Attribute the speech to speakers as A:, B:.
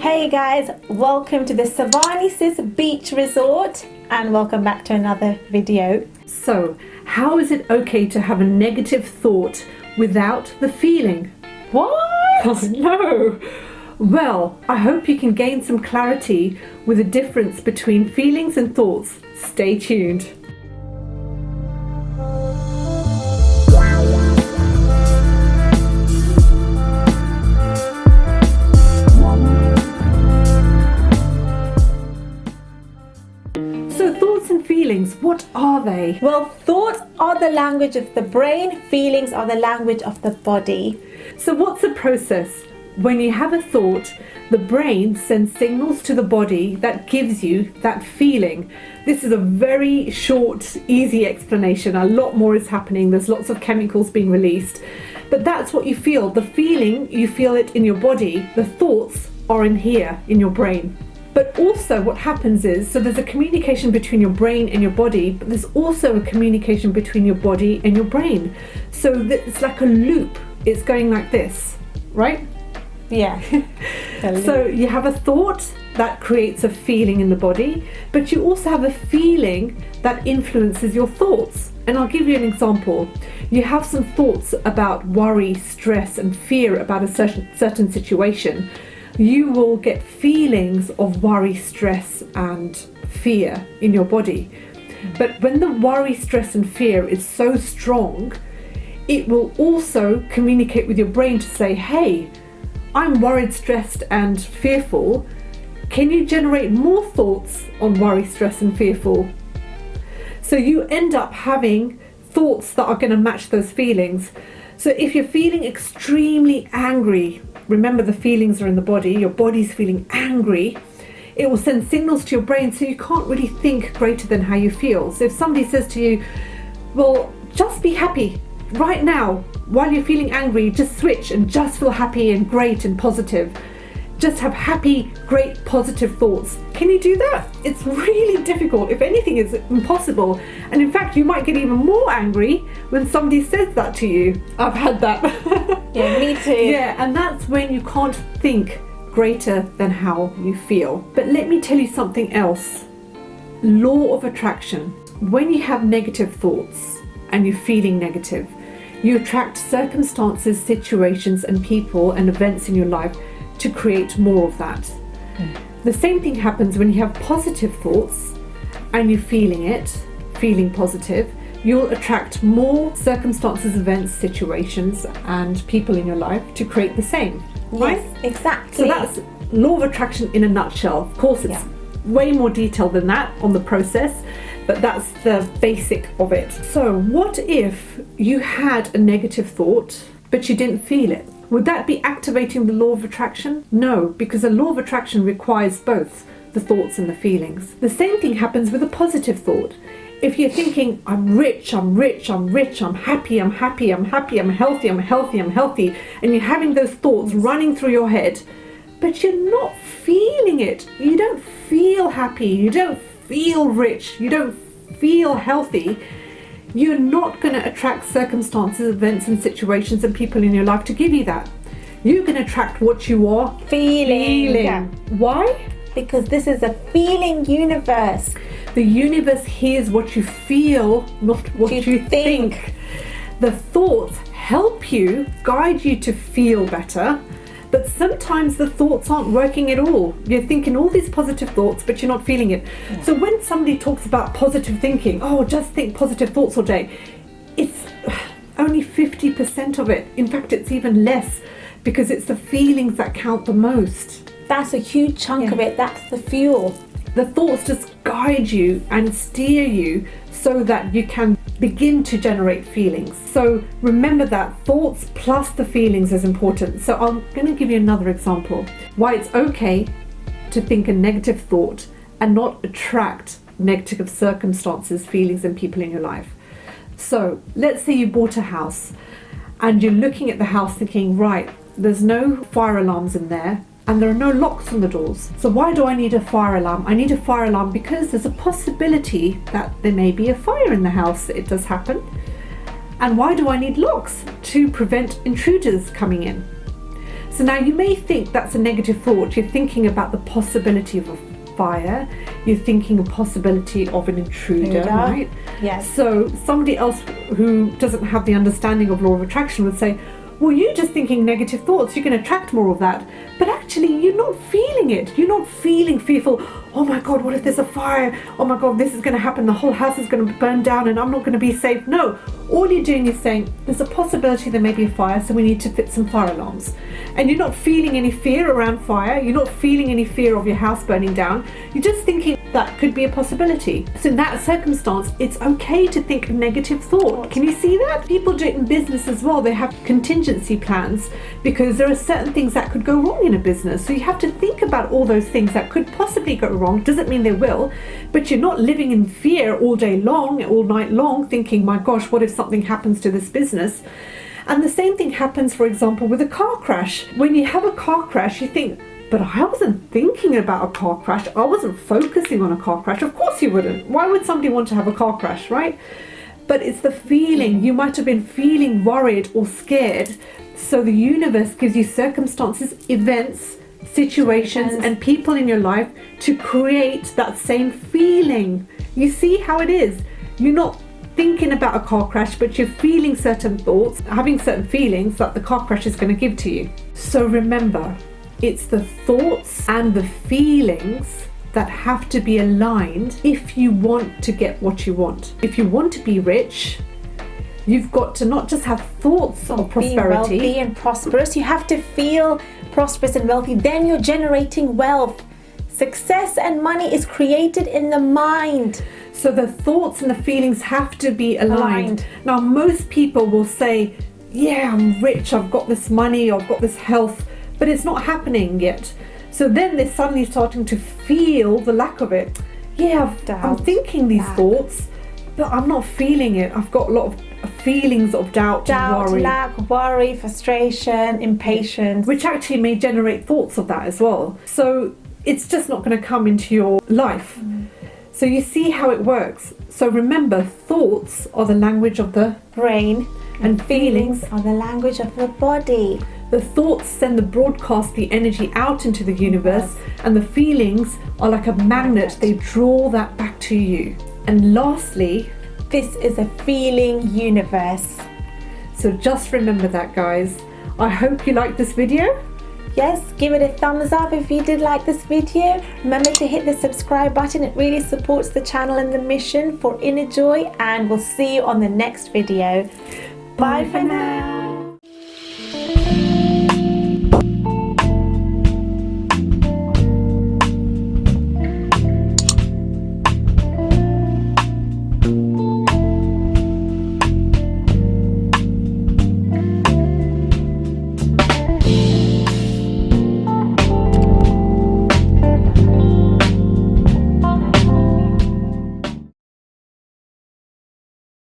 A: Hey guys, welcome to the SavaniSis beach resort and welcome back to another video.
B: So, how is it okay to have a negative thought without the feeling?
A: What?
B: Oh no! Well, I hope you can gain some clarity with the difference between feelings and thoughts. Stay tuned. So thoughts and feelings, what are they?
A: Well, thoughts are the language of the brain, feelings are the language of the body.
B: So what's the process? When you have a thought, the brain sends signals to the body that gives you that feeling. This is a very short, easy explanation. A lot more is happening. There's lots of chemicals being released. But that's what you feel. The feeling, you feel it in your body. The thoughts are in here, in your brain. But also what happens is, so there's a communication between your brain and your body, but there's also a communication between your body and your brain. So it's like a loop. It's going like this, right?
A: Yeah.
B: So you have a thought that creates a feeling in the body, but you also have a feeling that influences your thoughts. And I'll give you an example. You have some thoughts about worry, stress, and fear about a certain situation. You will get feelings of worry, stress, and fear in your body. But when the worry, stress, and fear is so strong, it will also communicate with your brain to say, hey, I'm worried, stressed, and fearful. Can you generate more thoughts on worry, stress, and fearful? So you end up having thoughts that are going to match those feelings. So if you're feeling extremely angry, remember the feelings are in the body, your body's feeling angry, it will send signals to your brain so you can't really think greater than how you feel. So if somebody says to you, well, just be happy right now, while you're feeling angry, just switch and just feel happy and great and positive. Just have happy, great, positive thoughts. Can you do that? It's really difficult. If anything, it's impossible. And in fact, you might get even more angry when somebody says that to you. I've had that.
A: Yeah, me too.
B: Yeah, and that's when you can't think greater than how you feel. But let me tell you something else. Law of attraction. When you have negative thoughts and you're feeling negative, you attract circumstances, situations, and people and events in your life to create more of that. The same thing happens when you have positive thoughts and you're feeling positive, you'll attract more circumstances, events, situations, and people in your life to create the same, right?
A: Yes, exactly.
B: So that's law of attraction in a nutshell. Of course, it's way more detailed than that on the process, but that's the basic of it. So what if you had a negative thought, but you didn't feel it? Would that be activating the law of attraction? No, because the law of attraction requires both the thoughts and the feelings. The same thing happens with a positive thought. If you're thinking, I'm rich, I'm rich, I'm rich, I'm happy, I'm happy, I'm happy, I'm healthy, I'm healthy, I'm healthy, and you're having those thoughts running through your head, but you're not feeling it. You don't feel happy, you don't feel rich, you don't feel healthy. You're not going to attract circumstances, events, and situations and people in your life to give you that. You're going to attract what you are feeling.
A: Yeah.
B: Why?
A: Because this is a feeling universe.
B: The universe hears what you feel, not what you think. The thoughts help you, guide you to feel better, but sometimes the thoughts aren't working at all. You're thinking all these positive thoughts, but you're not feeling it. Yeah. So when somebody talks about positive thinking, oh, just think positive thoughts all day, it's only 50% of it. In fact, it's even less because it's the feelings that count the most.
A: That's a huge chunk of it. That's the fuel.
B: The thoughts just guide you and steer you so that you can begin to generate feelings. So remember that thoughts plus the feelings is important. So I'm going to give you another example why it's okay to think a negative thought and not attract negative circumstances, feelings, and people in your life. So let's say you bought a house and you're looking at the house thinking, right, there's no fire alarms in there and there are no locks on the doors. So why do I need a fire alarm? I need a fire alarm because there's a possibility that there may be a fire in the house. It does happen. And why do I need locks? To prevent intruders coming in. So now you may think that's a negative thought. You're thinking about the possibility of a fire. You're thinking a possibility of an intruder, right?
A: Yes.
B: So somebody else who doesn't have the understanding of law of attraction would say, well, you're just thinking negative thoughts, you can attract more of that. But actually, you're not feeling it. You're not feeling fearful. Oh my God, what if there's a fire? Oh my God, this is going to happen. The whole house is going to burn down and I'm not going to be safe. No, all you're doing is saying, there's a possibility there may be a fire, so we need to fit some fire alarms. And you're not feeling any fear around fire. You're not feeling any fear of your house burning down. You're just thinking that could be a possibility. So in that circumstance, it's okay to think a negative thought. Can you see that? People do it in business as well. They have contingency plans because there are certain things that could go wrong in a business. So you have to think about all those things that could possibly go wrong. Doesn't mean they will, but you're not living in fear all day long, all night long, thinking, my gosh, what if something happens to this business? And the same thing happens, for example, with a car crash. When you have a car crash, you think, but I wasn't thinking about a car crash. I wasn't focusing on a car crash. Of course you wouldn't. Why would somebody want to have a car crash, right? But it's the feeling. You might have been feeling worried or scared. So the universe gives you circumstances, events, situations, and people in your life to create that same feeling. You see how it is? You're not thinking about a car crash, but you're feeling certain thoughts, having certain feelings that the car crash is going to give to you. So remember, it's the thoughts and the feelings that have to be aligned if you want to get what you want. If you want to be rich, you've got to not just have thoughts of prosperity.
A: Be wealthy and prosperous. You have to feel prosperous and wealthy. Then you're generating wealth. Success and money is created in the mind.
B: So the thoughts and the feelings have to be aligned. Now, most people will say, yeah, I'm rich, I've got this money, I've got this health, but it's not happening yet. So then they're suddenly starting to feel the lack of it. Yeah, I'm thinking these thoughts, but I'm not feeling it. I've got a lot of feelings of doubt, worry.
A: Lack, worry, frustration, impatience.
B: Which actually may generate thoughts of that as well. So it's just not going to come into your life. So you see how it works. So remember, thoughts are the language of the
A: brain,
B: and feelings
A: are the language of the body.
B: The thoughts send the energy out into the universe, and the feelings are like a magnet. They draw that back to you. And lastly,
A: this is a feeling universe.
B: So just remember that, guys. I hope you liked this video.
A: Yes, give it a thumbs up if you did like this video. Remember to hit the subscribe button. It really supports the channel and the mission for inner joy, and we'll see you on the next video. Bye for now.